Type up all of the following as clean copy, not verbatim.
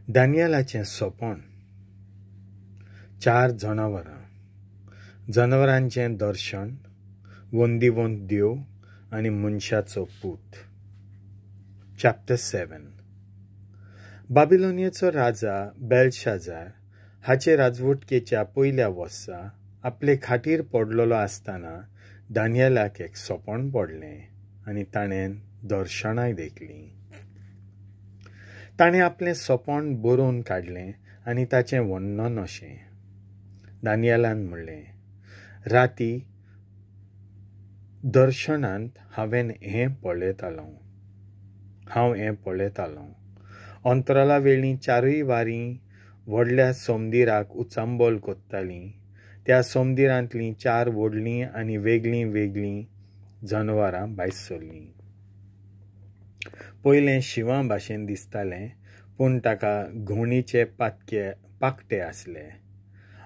डॅनियलाचें सोपण. 4 जनावरांचें दर्शन, वंदिवंत देव आनी मनशाचो पूत. चॅप्टर 7. बाबिलोनियाचो राजा बेलशाजार हाचे राजवटकेच्या पयल्या वर्सा आपले खाटीर पडलेलो आसतना दानियेलाक एक सोपण पडलें आनी ताणें दर्शनाय देखलीं. ताणें आपलें सोपण बरोवन काडलें आनी ताचें वर्णन अशें. दानियेलान म्हणलें, राती दर्शनांत हांव हें पळयतालों. अंतराला वेळी 4 वारीं व्हडल्या सोमदिराक उचांबोल कोत्तालीं. त्या सोमदिरांतलीं 4 व्हडलीं आनी वेगळीं जनावरां भायर सरलीं. पयलें शिवां भाशेन दिसतालें, पूण ताका घुवणीचे पाकटे आसले.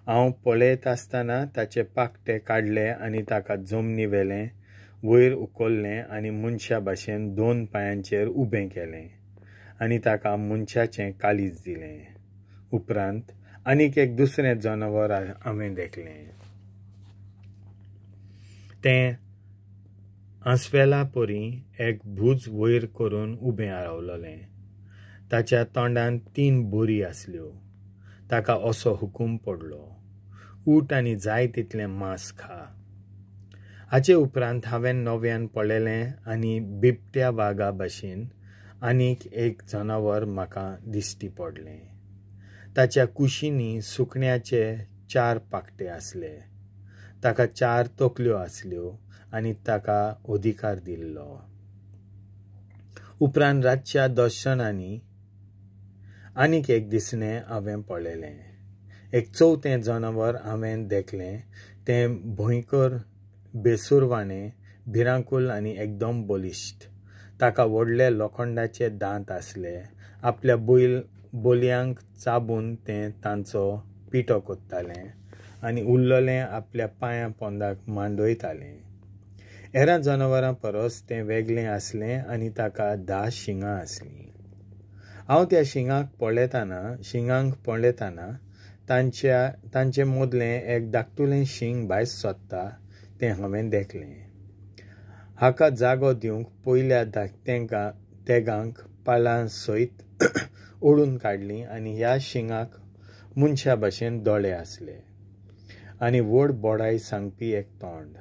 हांव पळयत आसतना ताचे पाकटे काडले आनी ताका जमनी वेलें, वयर उखल्लें आनी मनशा भाशेन 2 पांयांचेर उबें केलें आनी ताका मनशाचें कालीज दिलें. उपरांत आनीक एक दुसरें जनावर हांवें देखलें. तें आंसवेला परी एक भूज वयर करून उबें रावलोलें. ताच्या तोंडांत 3 बोरी आसल्यो. ताका असो हुकूम पडलो, ऊठ आनी जाय तितलें मांस खा. हाचे उपरांत हांवें नव्यान पळयलें आनी बिबट्या वागा भाशेन आनीक एक जनावर म्हाका दिश्टी पडलें. ताच्या कुशींनी सुकण्याचे 4 पाकटे आसले. ताका 4 तकल्यो आसल्यो आनी ताका अधिकार दिल्लो. उपरांत रातच्या दर्शनांनी आनीक एक दिसणें हांवें पळयलें. एक 4थें जनावर हांवें देखलें. तें भयंकर बेसुरवाणें, भिरांकूळ आनी एकदम बलिश्ट. ताका व्हडले लोखंडाचे दांत आसले. आपल्या बोलयांक चाबून तें तांचो पिठो कोत्तालें आनी उरलेलें आपल्या पांयां पोंदाक मांडयतालें. हेरां जनावरां परस तें वेगळें आसलें आनी ताका 10 शिंगां आसलीं. हांव त्या शिंगांक पळयताना तांचे मदलें एक धाकटुलें शिंग भायर सोदता तें हांवें देखलें. हाका जागो दिवंक पयल्या तेगांक पालां सयत ओडून काडलीं आनी ह्या शिंगाक मनशा भाशेन दोळे आसले आनी व्हड बोडाय सांगपी एक तोंड.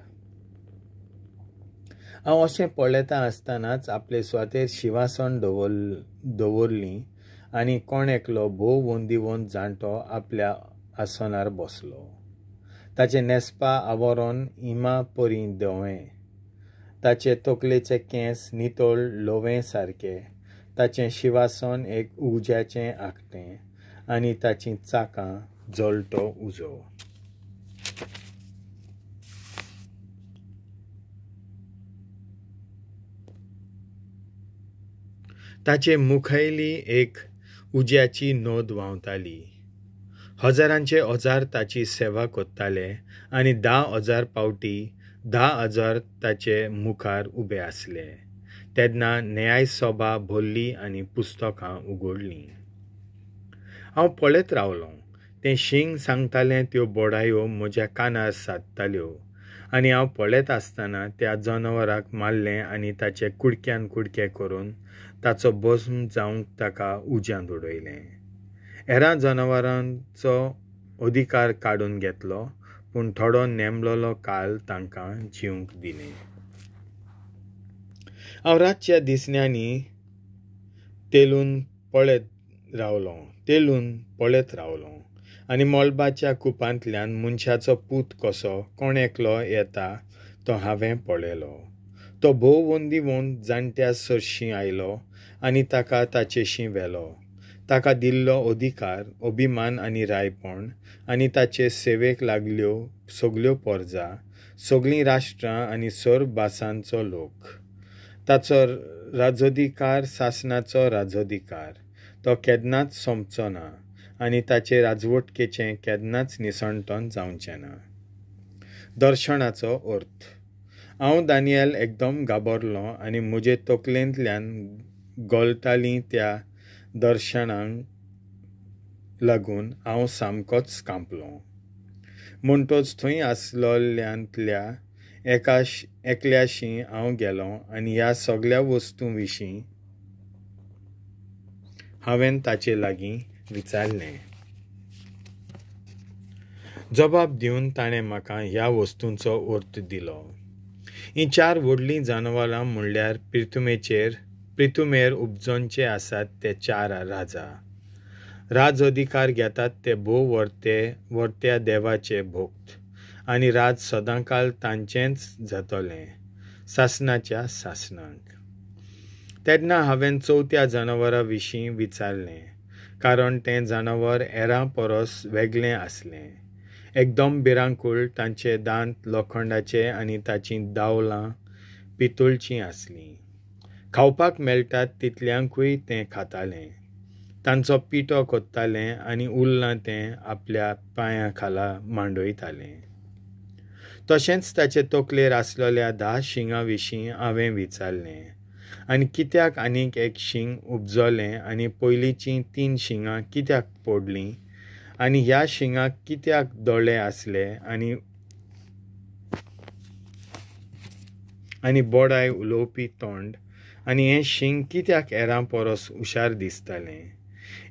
हांव अशें पळयता आसतनाच आपले सुवातेर शिवासन दवरलीं आनी कोण एकलो भोव वंदिवंत जाणटो आपल्या आसनार बसलो. ताचें नेस्पा आवरण इमा परी धवें. ताचे तकलेचे केंस नितळ लोवे सारके. ताचें शिवासन एक उज्याचें आंकटें आनी ताचीं चाकां जळटो उजो. ताचे मुखायली एक उज्याची नोद व्हांवताली. हजारांचे हजार ताची सेवा कोत्ताले आनी 10,000 पावटी 10,000 ताचे मुखार उबे आसले. तेन्ना न्याय सभा भरली आनी पुस्तकां उगडलीं. हांव पळयत रावलों. तें शिंग सांगतालें त्यो बोडायो म्हज्या कानार सादताल्यो आनी हांव पळयत आसतना त्या जनावराक मारलें आनी ताचे कुडक्यान कुडके करून ताचो भस्म जावंक ताका उज्यांत उडयलें. हेरां जनावरांचो अधिकार काडून घेतलो, पूण थोडो नेमलोलो काळ तांकां जिवंक दिलें. हांव रातच्या दिसण्यांनी तेलून पळयत रावलों आनी मोलबाच्या कुपांतल्यान मनशाचो पूत कसो कोण एकलो येता तो हांवें पळयलो. तो भोव वंदिवंत जाणट्या सरशीं आयलो आनी ताका ताचेशीं व्हेलो. ताका दिल्लो अधिकार, अभिमान आनी रायपण आनी ताचे सेवेक लागल्यो सगल्यो परजा, सगळीं राष्ट्रां आनी सर्व भासांचो लोक. ताचो राजधिकार शासनाचो राजधिकार. तो केन्नाच सोंपचो ना आनी ताचे राजवटकेचें केन्नाच निसणटोन जावचें ना. दर्शनाचो अर्थ. हांव दानियल एकदम घाबरलो आनी म्हजे तकलेंतल्यान गळटालीं त्या दर्शनांक लागून हांव सामकोच कांपलो. म्हणटच थंय आसलोल्यांतल्या एकल्याशी हांव गेलों आनी ह्या सगळ्या वस्तूं विशीं हांवें ताचे लागीं विचारलें. जबाब दिवन ताणें म्हाका ह्या वस्तूंचो अर्थ दिलो. हीं 4 व्हडलीं जनावरां म्हणल्यार पृथ्वीमेर उपजोवचे आसात ते 4 राजा. राज अधिकार घेतात ते भोव वर्त्या देवाचे भक्त आनी राज सदांकाळ तांचेंच जातलें सासणाच्या सासणांक. तेन्ना हांवें 4थ्या जनावरा विशीं विचारलें, कारण तें जनावर हेरां परस वेगळें आसलें. एकदम भिरांकूळ, तांचे दांत लोखंडाचे आनी ताचीं दावलां पितूळचीं आसलीं. खावपाक मेळटात तितल्यांकूय तें खातालें. तांचो पिठो कोत्तालें आनी उरलां तें आपल्या पांयां खाला मांडयतालें. तशेंच ताचे तकलेर आसलेल्या 10 शिंगां विशीं हांवें विचारलें, आनी कित्याक आनीक एक शिंग उपजलें आनी पयलींचीं 3 शिंगां कित्याक पडलीं, आनी ह्या शिंगाक कित्याक दोळे आसले आनी बोडाय उलोवपी तोंड, आनी हें शिंग कित्याक हेरां परस हुशार दिसतालें.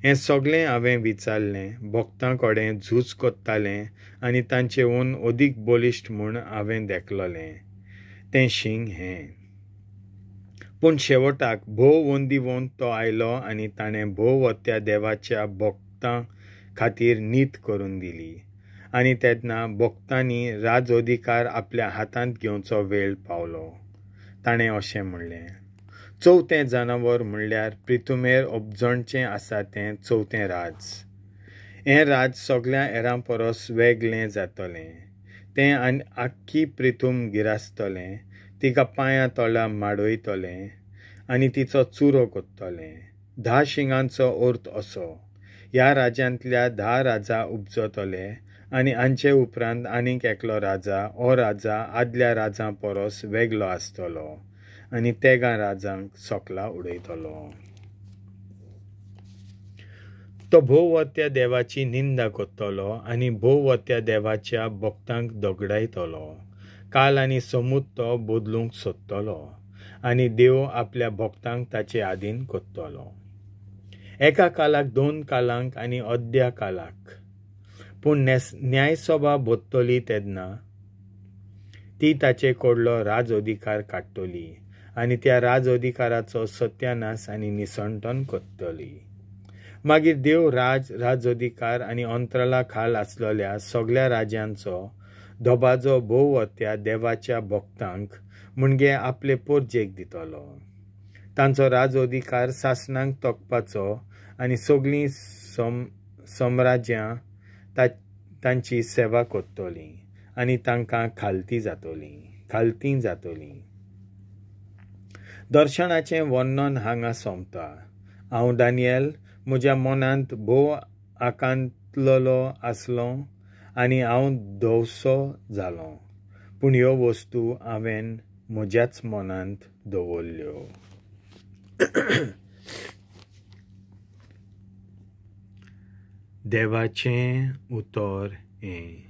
हें सगळें हांवें विचारलें. भक्तां कडेन झूज कोत्तालें आनी तांचेहून अदीक बलिश्ट म्हूण हांवें देखलोलें तें शिंग हें. पूण शेवटाक भोव वंदिवंत तो आयलो आनी ताणें भोव वत्या देवाच्या भक्तां खातीर नीत करून दिली. आनी तेन्ना भक्तांनी राज अधिकार आपल्या हातांत घेवचो वेळ पावलो. ताणें अशें म्हणलें, 4थें जनावर म्हणल्यार पृथ्वीमेर उपजोवचें आसा तें 4थें राज. हें राज सगळ्या हेरां परस वेगळें जातलें. तें आख्खी पृथ्वी गिरासतलें, तिका पांयां तळां माडयतलें आनी तिचो चुरो कोत्तलें. 10 शिंगांचो अर्थ असो: ह्या राज्यांतल्या 10 राजा उपजतले आनी हांचे उपरांत आनीक एकलो राजा. हो राजा आदल्या राजां परस वेगळो आसतलो आनी तेगा राजांक सोकला उडयतलो. तो भोव वत्या देवाची निंदा कोत्तलो आनी भोव वत्या देवाच्या भक्तांक दोगडायतलो. काल आनी समूत तो बदलूंक सोदतलो आनी देव आपल्या भक्तांक ताचे आधीन कोत्तलो. एका कालाक 2 कालांक आनी अर्द्या कालाक. पूण न्यायसभा भोत्तली तेन्ना ती ताचे कडलो राज अधिकार काडटली आनी त्या राज अधिकाराचो सत्यानाश आनी निसंतन कोत्तली. मागीर देव राज अधिकार आनी अंतराला खाल आसलेल्या सगळ्या राज्यांचो धोबाजो भोव वत्या देवाच्या भक्तांक म्हणजे आपले पोरजेक दितलो. तांचो राज अधिकार सासणांक तोखपाचो आनी सगळीं सम्राज्यां तांची सेवा कोत्तलीं आनी तांकां खालती जातलीं. दर्शनाचें वर्णन हांगा सोंपता. हांव दानियल म्हज्या मनांत भोव आकांतलो आसलो आनी हांव धवसो जालों. पूण ह्यो वस्तू हांवें म्हज्याच मनांत दवरल्यो. देवाचें उतर हें.